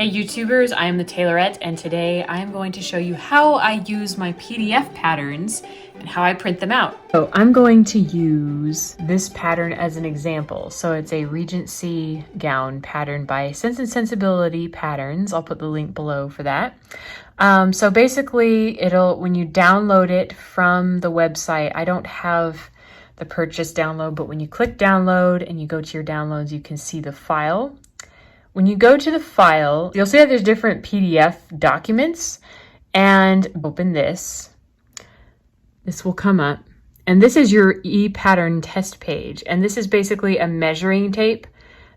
Hey YouTubers, I am the Tailorette, and today I am going to show you how I use my PDF patterns and how I print them out. So I'm going to use this pattern as an example. So it's a Regency gown pattern by Sense and Sensibility Patterns. I'll put the link below for that. So basically when you download it from the website, I don't have the purchase download, but when you click download and you go to your downloads, you can see the file. When you go to the file, you'll see that there's different PDF documents, and open this. This will come up, and this is your e-pattern test page, and this is basically a measuring tape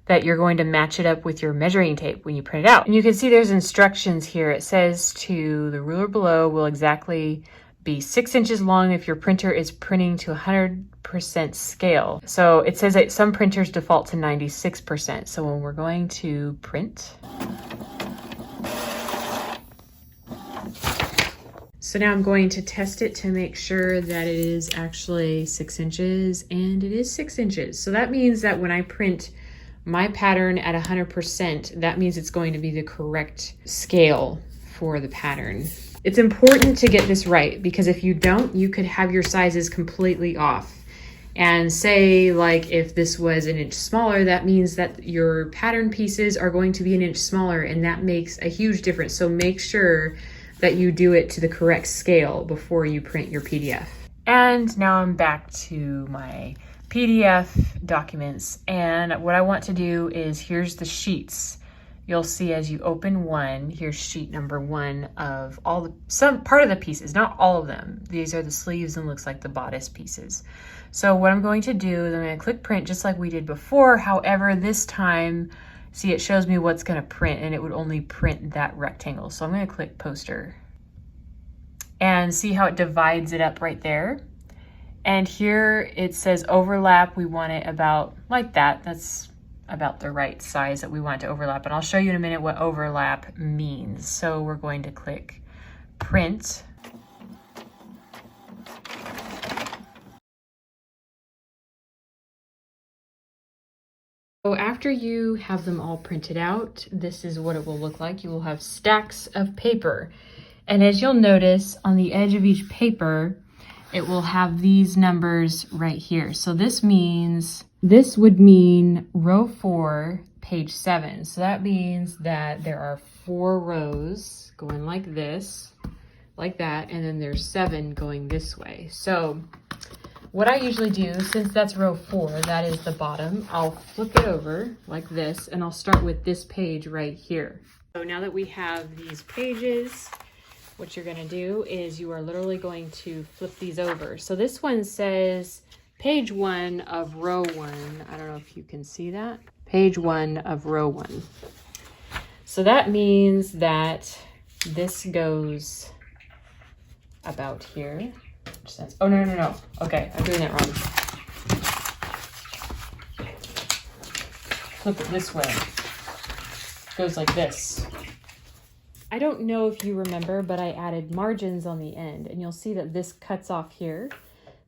that you're going to match it up with your measuring tape when you print it out. And you can see there's instructions here. It says the ruler below will exactly be 6 inches long if your printer is printing to 100% scale. So it says that some printers default to 96%. So when we're going to print, so now I'm going to test it to make sure that it is actually 6 inches, and it is 6 inches. So that means that when I print my pattern at 100%, that means it's going to be the correct scale for the pattern. It's important to get this right, because if you don't, you could have your sizes completely off. And say, like, if this was an inch smaller, that means that your pattern pieces are going to be an inch smaller, and that makes a huge difference. So make sure that you do it to the correct scale before you print your PDF. And now I'm back to my PDF documents, and what I want to do is, here's the sheets. You'll see as you open one, here's sheet number 1 of some part of the pieces, not all of them. These are the sleeves and looks like the bodice pieces. So what I'm going to do is I'm going to click print just like we did before. However, this time, see, it shows me what's going to print, and it would only print that rectangle. So I'm going to click poster and see how it divides it up right there. And here it says overlap. We want it about like that. That's about the right size that we want to overlap. And I'll show you in a minute what overlap means. So we're going to click print. So after you have them all printed out, this is what it will look like. You will have stacks of paper. And as you'll notice, on the edge of each paper, it will have these numbers right here. So this would mean row 4, page 7. So that means that there are 4 rows going like this, like that, and then there's 7 going this way. So what I usually do, since that's row 4, that is the bottom, I'll flip it over like this, and I'll start with this page right here. So now that we have these pages, what you're going to do is you are literally going to flip these over. So this one says page 1 of row 1. I don't know if you can see that. Page 1 of row 1. So that means that this goes about here. Oh, no. Okay, I'm doing that wrong. Flip it this way. It goes like this. I don't know if you remember, but I added margins on the end, and you'll see that this cuts off here.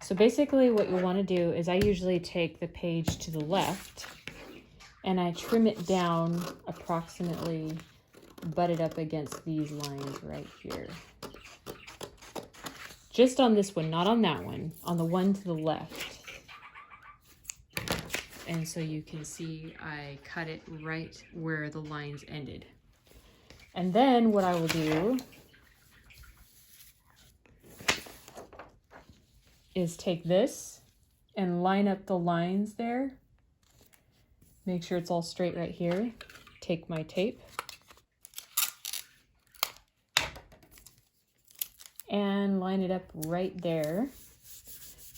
So basically what you'll want to do is, I usually take the page to the left and I trim it down approximately, butt it up against these lines right here. Just on this one, not on that one, on the one to the left. And so you can see I cut it right where the lines ended. And then what I will do is take this and line up the lines there. Make sure it's all straight right here. Take my tape and line it up right there.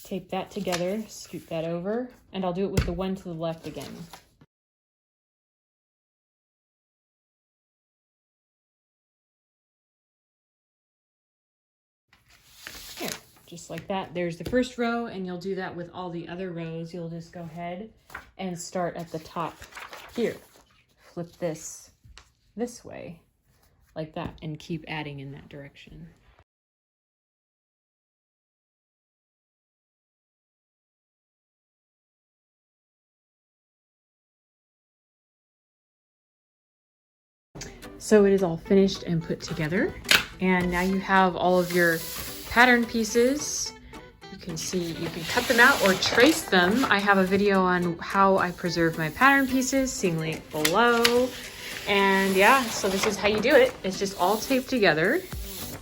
Tape that together, scoot that over, and I'll do it with the one to the left again. Here, just like that. There's the first row, and you'll do that with all the other rows. You'll just go ahead and start at the top here. Flip this way, like that, and keep adding in that direction. So it is all finished and put together. And now you have all of your pattern pieces. You can see, you can cut them out or trace them. I have a video on how I preserve my pattern pieces, seeing link below. And yeah, so this is how you do it. It's just all taped together.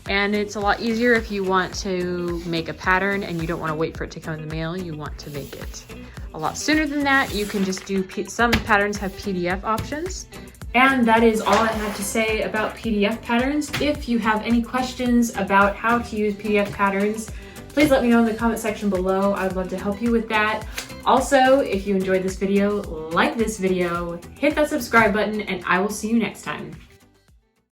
And it's a lot easier if you want to make a pattern and you don't want to wait for it to come in the mail. You want to make it a lot sooner than that. You can just do, some patterns have PDF options. And that is all I have to say about PDF patterns. If you have any questions about how to use PDF patterns, please let me know in the comment section below. I would love to help you with that. Also, if you enjoyed this video, like this video, hit that subscribe button, and I will see you next time.